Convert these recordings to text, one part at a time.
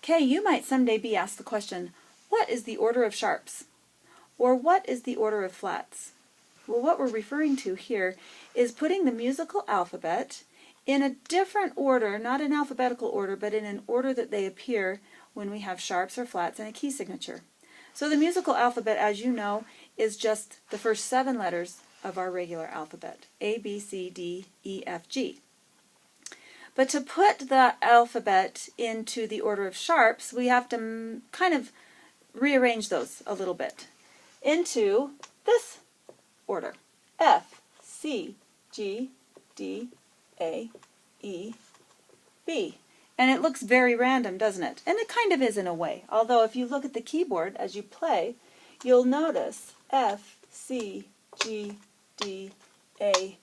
Okay, you might someday be asked the question, what is the order of sharps? Or what is the order of flats? Well, what we're referring to here is putting the musical alphabet in a different order, not in alphabetical order, but in an order that they appear when we have sharps or flats and a key signature. So the musical alphabet, as you know, is just the first 7 letters of our regular alphabet, A, B, C, D, E, F, G. But to put the alphabet into the order of sharps, we have to kind of rearrange those a little bit into this order. F, C, G, D, A, E, B. And it looks very random, doesn't it? And it kind of is in a way. Although if you look at the keyboard as you play, you'll notice F, C, G, D, A,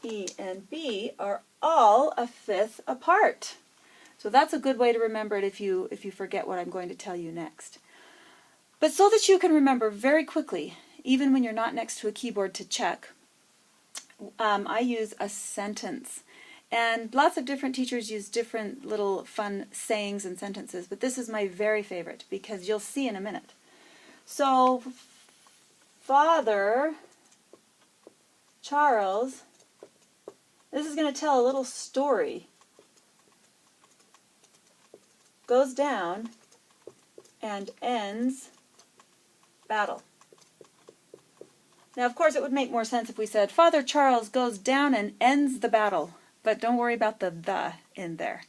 E, and B are all a fifth apart. So that's a good way to remember it if you forget what I'm going to tell you next. But so that you can remember very quickly, even when you're not next to a keyboard to check, I use a sentence. And lots of different teachers use different little fun sayings and sentences, but this is my very favorite because you'll see in a minute. So, Father Charles, this is going to tell a little story, goes down and ends battle. Now, of course, it would make more sense if we said, Father Charles goes down and ends the battle. But don't worry about the in there.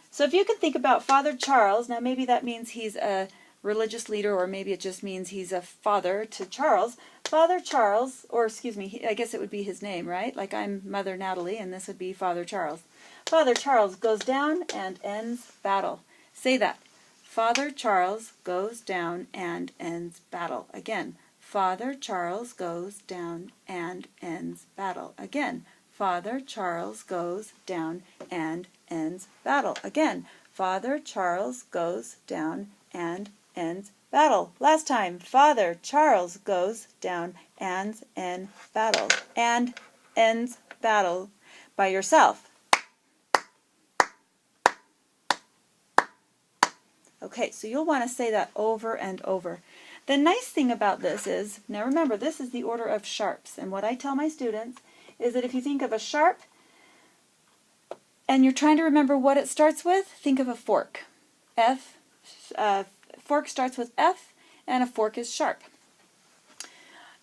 So if you can think about Father Charles, now maybe that means he's a religious leader, or maybe it just means he's a father to Charles. Father Charles, or excuse me, I guess it would be his name, right? Like I'm Mother Natalie, and this would be Father Charles. Father Charles goes down and ends battle. Say that. Father Charles goes down and ends battle. Again. Father Charles goes down and ends battle. Again. Father Charles goes down and ends battle. Again, Father Charles goes down and ends battle. Last time, Father Charles goes down and ends battle. And ends battle by yourself. Okay, so you'll want to say that over and over. The nice thing about this is, now remember, this is the order of sharps. And what I tell my students is that if you think of a sharp and you're trying to remember what it starts with, think of a fork. Fork starts with F, and a fork is sharp.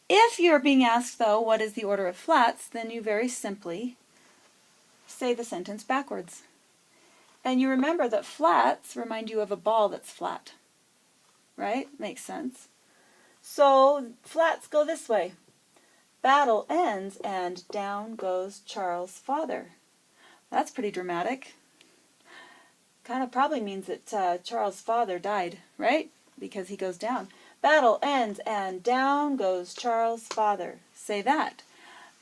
If you're being asked, though, what is the order of flats, then you very simply say the sentence backwards. And you remember that flats remind you of a ball that's flat. Right? Makes sense. So flats go this way. Battle ends and down goes Charles' father. That's pretty dramatic. Kind of probably means that Charles' father died, right? Because he goes down. Battle ends and down goes Charles' father. Say that.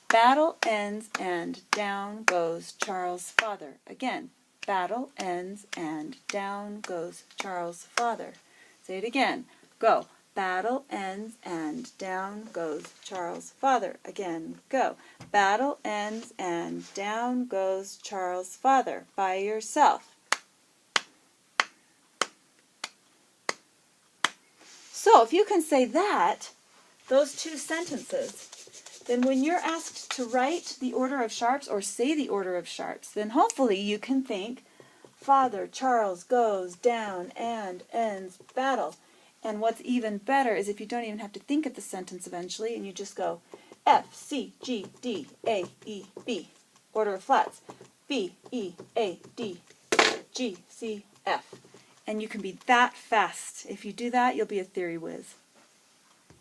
Battle ends and down goes Charles' father. Again. Battle ends and down goes Charles' father. Say it again. Go. Battle ends and down goes Charles' father. Again, go. Battle ends and down goes Charles' father. By yourself. So if you can say that, those two sentences, then when you're asked to write the order of sharps or say the order of sharps, then hopefully you can think, Father Charles goes down and ends battle. And what's even better is if you don't even have to think of the sentence eventually, and you just go F, C, G, D, A, E, B. Order of flats. B, E, A, D, G, C, F. And you can be that fast. If you do that, you'll be a theory whiz.